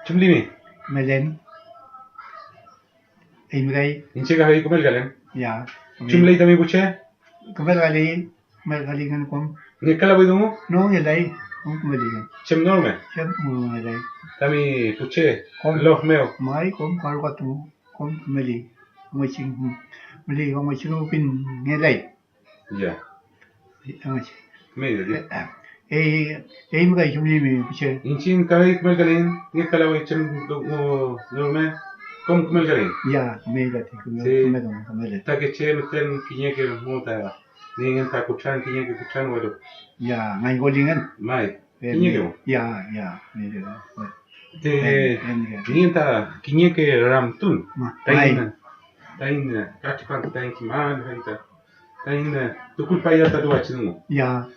Chumlimi, Melen, Imgai, inchega hay comer galen. ya. Chumlei también puché, Kumel gali kan kom. ni kala voy dumo, No, yelai, kom kumeli kan. chem norme, Chem yelai. tami puché, Kom, los meo, mai kom karu katu, kom kumeli. Ngaching, meli ngaching upin yelai. ya, Ngaching. medio di. Imgai chumli mi piche. Inchin kala comer galen, ni kala voy chem norme, com comer galen. Ya, me gati Sí. kumeli. Ta que che meten kiñe que muta, ni en ta kuchan kiñe que kuchan wado, Ya, ngai golingan. mai, kiñe que mo. Ya, me Te, ni en ta kiñe que ramtun, ta in katipan ta in kiman, ta in tu culpa ya ta dua chino. Ya,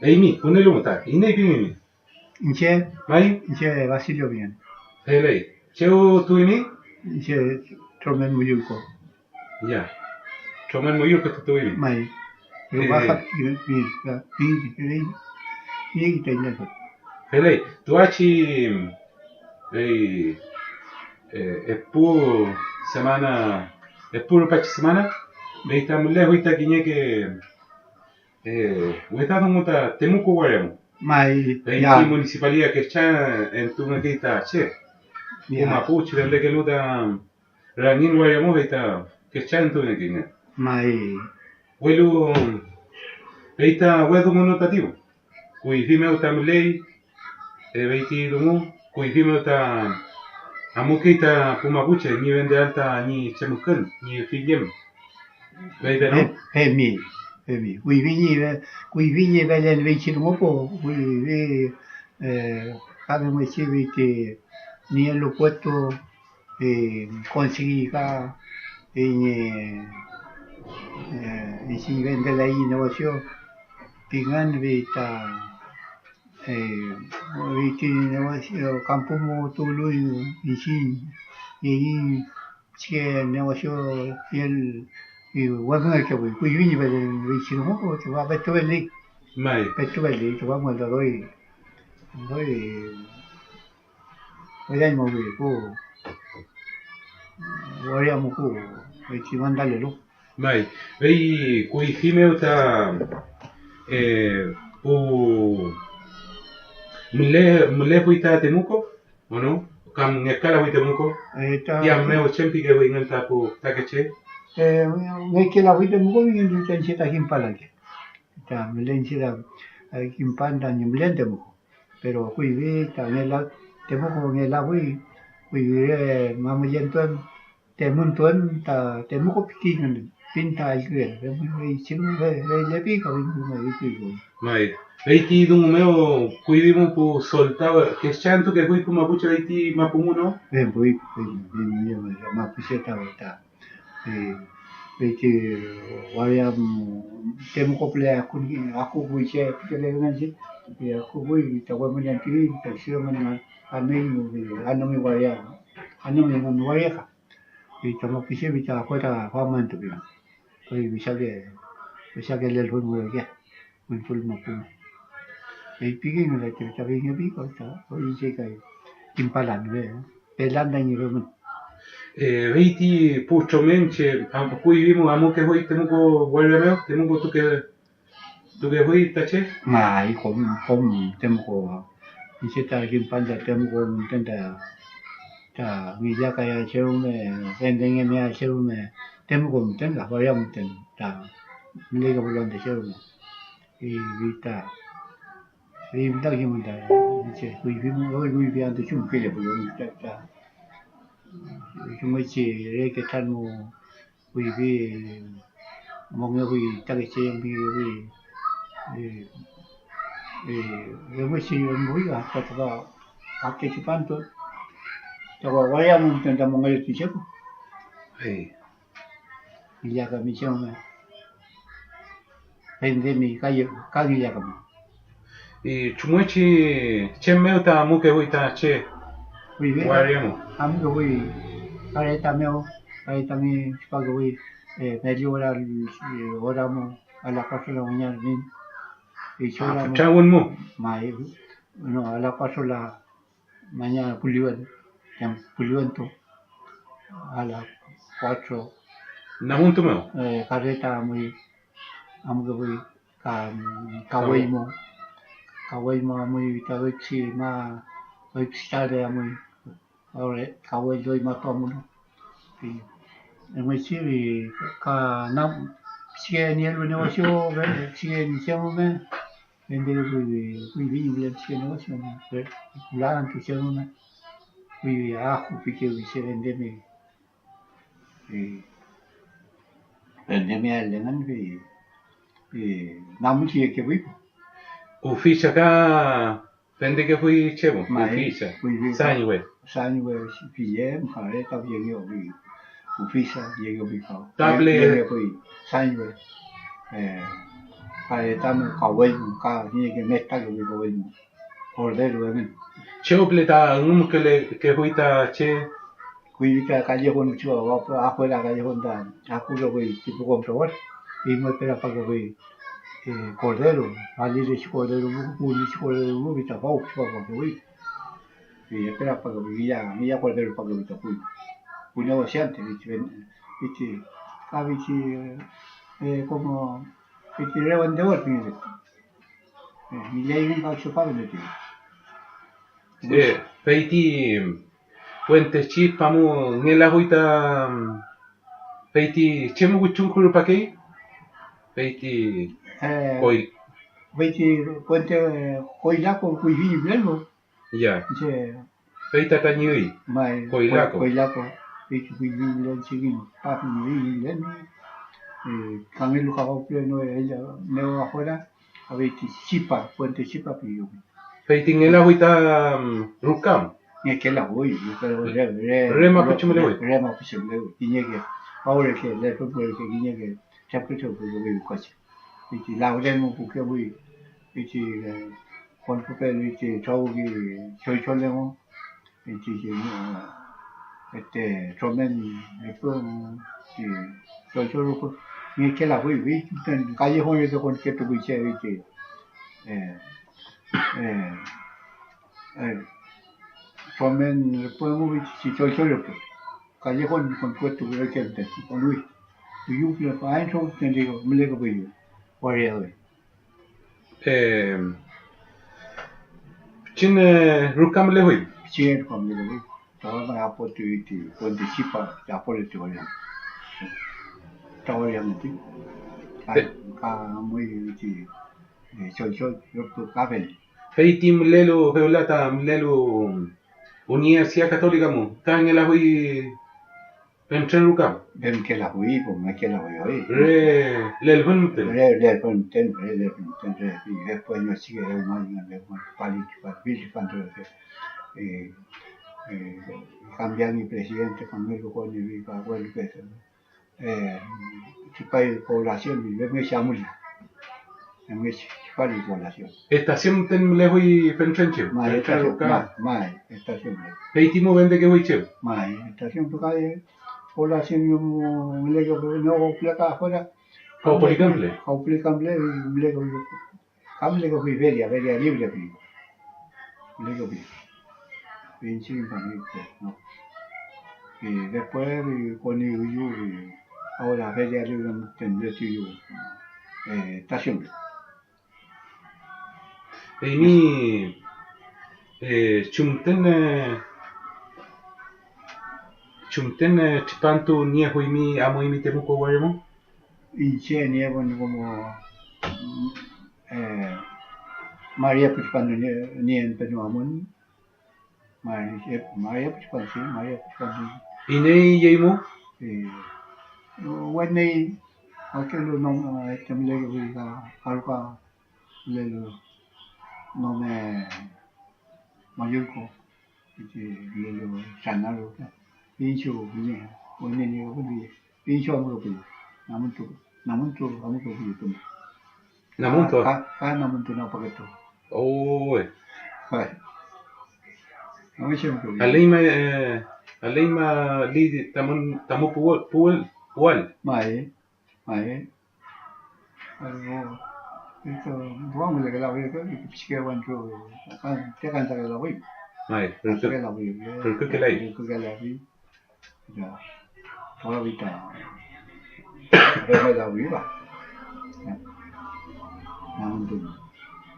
Amy, ponelo mota, ine pimi. inche, Mai, inche Basilio bien. hele, cheo tu ini? Inche tromen muyuko. Ya. Choman mo yun ka tu ini. Mai, rubahat ni kita ini kot. Hele, tu achi pu semana, pu pach semana, beita mulle huita kiñe que huita muta temuco guaremo. Mai, Beita municipalidad que está en tu mequita che. Uma puchi de que luta ranin guaremo beita que está en tu mequina. Mai, Huelu beita huedo monotativo. Kui fime uta mulei beiti dumu, kui fime uta amukita pumabuche ni vende alta ni chemukan ni filiem. Beita no? hemi. Kui vini velen veci mopo, kui ve kame mai ci viti ni el puesto conseguir ka y si vende la innovación pingan vita viti negocio campo mo tulu y si y che negocio el y bueno que voy kui vini velen veci mopo te va petto belli Mai. te va mo doi Oigan, mo ko wariamo ko ci mandale lo. Mai. Bei kui fime uta pu mulle huita temuco o no? Kam ngekala huita temuco. Ya meo chempi que voy en el tapu takeche. Me que la huita mo ko ngin tan ci ta himpalake. Ta melen ci da himpanda ni mlende mo. Pero kui vi ta ngela temo ko ngela kui mamu yentuan temun tuan ta temo ko pikin pinta igre chinu le pi ko me pi Mai. Beiti dungu meo kuidimo pu soltava que chanto que kui pu mapuche beiti mapumuno. ben pui ma piseta ta beiti waya temo ko ple aku pui che pele nganji aku pui ta wa men ti ta sio men anu mi waya anu mi ngan waya ka y tomo pise vita afuera Juan tu bien. Pues bisa que el fue muy bien. Muy full mo pu. Y pique no le te sabe que pico está. Hoy se cae. Impalan ve. Pelanda ni roman. Beiti pucho menche kui vimo amo que hoy tengo ko vuelve meo tengo tu que hoy tache. Mai kom temo ko. Y se está aquí impanda temo ko intenta ta mi ya kaya cheume vendenge me cheume temo ko tenga vaya muten ta le ko bolon de cheume y vita vita que monta dice kui vimo hoy vi ante chum que le bolon ta como si re que tan mo kui vi mo me kui ta que che vi como si mo iba hasta va a que chupanto Tawa waya mo tanda mo ngayon ti siya ko. Iya kami siya mo. Pende mi kayo iya kami. Y chumuechi chemmeo ta amo que hoy tache. Guardiamo. Amo que hoy kareta mi pago hoy medio hora mo a la 4 de la mañana min. Y chora mo. Chawon mo. Mai no a la 4 la mañana puliwan, yang puliwan tu a las 4 Namun tu mo. carreta muy amuga muy kawaimo muy tawichi ma stare muy ahora kawai doi ma tomuno pi muy siri ka nam sie ni el negocio sie ni siamo me vende qui vi sie negocio per la tu siamo me qui ajo pique vi se vende me vende me allen vi namu sie que vi Uficha ka pende que fui chemo. mai Uficha. vi Sangue. sangue pille carreta bien yo vi ufisa llego vi ka Table. llego vi sangue paretame kawai ka ni que meta que vi kawai cordero ven Cheople ta que fui ta che. qui ka callejón chuo afuera callejón da aculo vi tipo comprador y me espera para que vi cordero ali de cordero uli cordero vi ta pau para que vi y espera para que vi cordero para que vi ta fui un negociante viste como revendedor fíjate y le hay un calcio para meter Peiti puente chip pamu ngela huita peiti chemo guchungkuru pakei. Peiti koi viste puente Coilaco Cuiví Blanco ya. dice Peita tañui. mai Coilaco. viste Cuiví Blanco seguimos papi Cuiví Blanco Camilo Cabo Pleno ella neo afuera a viste Chipa puente Chipa pidió Peiti ngela huita rukam. ni que la voy Rema puchumle hoy. rema puchumle hoy y que ahora que le fue por que niña que ya que yo voy a coche y la rema porque voy y con papel y 저기 저희처럼 이제 처음엔 예쁜 저저로 이렇게 라고 이 일단 callejones con que tu dice que eh 처음엔 podemos ver 저저로 callejón con que tu dice con Luis y yo le paso te digo me le voy por ahí Chin rukam le hoy. Cien con me le voy todo me aporte y cuando chipa ya por el tío ya tao yang ti ka muy ti yo caben Peiti mlelo veulata mlelo Universidad Católica mu. Ta ngela hui entren rukam. ven que la voy pues me que la voy hoy Lel hunten. le conten y después no sigue el mal de pali cuando cambiar mi presidente cuando con mi abuelo que si país población y me llamo en mi país población Estación ten le hui pentrenche. más estación más estación Peiti mu vende que hui che. más estación por calle población yo me le no placa afuera Caupolicample. Caupolicample me le cable que fui feria libre fui me le fui bien sin no y después con el ahora feria libre tendré yo estación Ini chumten chipantu nie hui mi amo imi temuko waremo. y se niegan como María pues cuando ni empezó a morir María pues cuando sí María pues cuando Inei yemo. bueno y aquello no me le diga algo le no me mayuco y le sanarlo pincho bien bueno ni algo pincho algo que namun tu algo que tú Namun to. namun tu no pakai tu Oh. no siempre Aleima li tamu pual. mai esto vamos a que la voy a ver que van yo te canta que la voy Mai, Rasa la vi. Rực cái này. Rực cái la vi. Ya. Thôi bây giờ về la vi ba.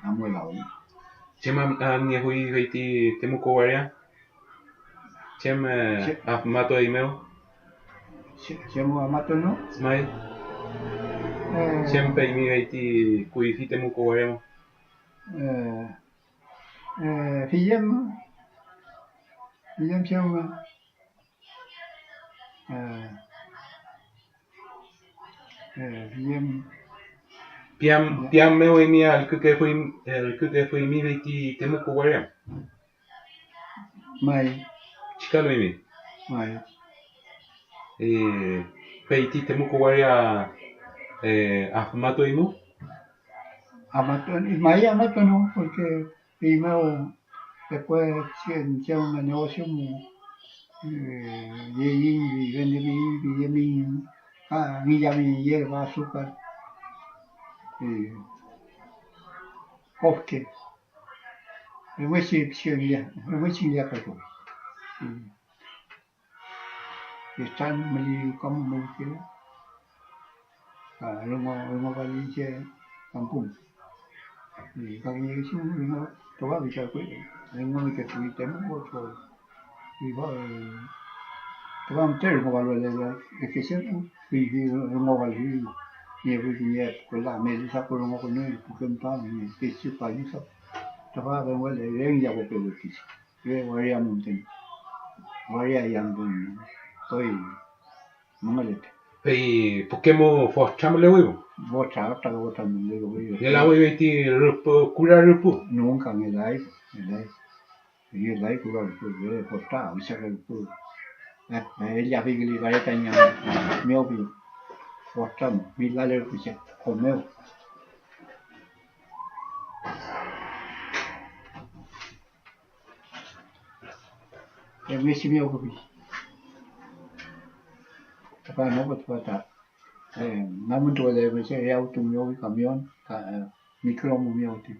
Nam la vi. Chem nghe hui ti temu kowaria. Chem mato email. Chem mato no. Mai. Chem pe mi ti kui fi temu kowaria. Fiyem chem fiyem Piam me oi mi al que fui mi ti temu kowaria. mai Chikalo mi. mai Pe ti temu kowaria mato imu. Amato no, porque primero después hacía un negocio y vende mi hierba, azúcar, bosque. Es muy chingada todo. Y están muy como muy que luego valiente Cancún. Y cuando llegué no todo había que no que tuvimos otro y va todo un termo valor de que se y no valí y el con la mesa por un con él porque un pan y que se país todo va de le ya porque lo que se voy a montar voy a ir a un estoy no me lete Pe Pokémon Forcham le huevo. Bocha, también le digo Y la huevo ti cura rupu. nunca me da y el like de porta y se le ella vi que le va a tener meo vi porta vi la le que se comeu el mes meo que vi para no pues para namun tu le me se auto meo camión micro meo ti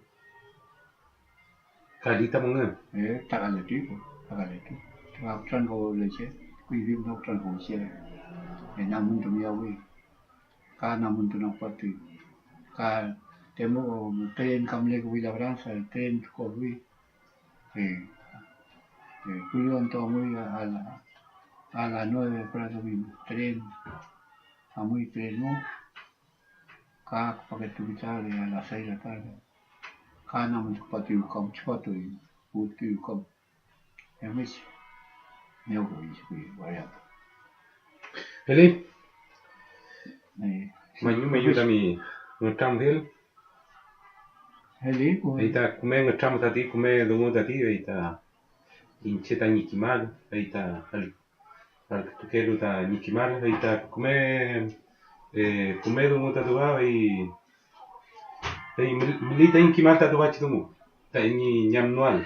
Calita monga. tagale tu vào chân hồเลยchứ quy viêm đâu chân hồ xe để namun tu meo vi ka namun tu nak pati ka temo tren kamle ko labranza tren ko vi Julio muy a las 9 para dormir tren a muy tren no ka para que tu vitale a las 6 de la tarde ka namun tu pati kom chpato y kom emis meo ko vi vaya Eli. Mayu tami ngotram del. Eli Eita kume ngotram tati kume dungo tati eita incheta nikimal eita al tukelu ta nikimal eita kume dungo tatua milita inkimal tatua chitungu ta ini nyamnual.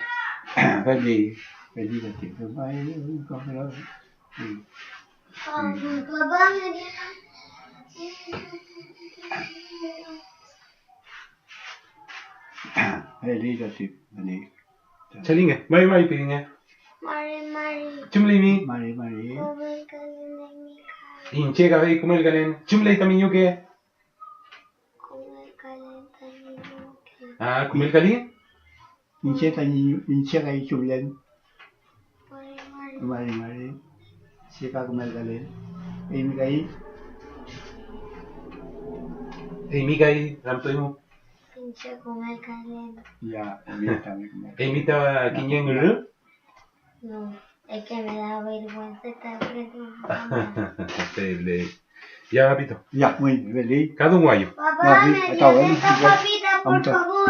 Vedi che mai come lo Vedi che vedi Chalinga, mai piringa. Mari. Chumlimi. Mari Inchega vei kumel galen. Chumlei taminyo ke. Kumel kali? Inchega y chulen Mari Sika kumel galen Migai ramtoimo. Pinche con el calento. ya también Emita kinyenguru. No, es que me da vergüenza estar frente a mi mamá. Ya, papito. ya muy feliz Cada un guayo. Papá, sí, está bueno. necesito papita, por Vamos a- favor.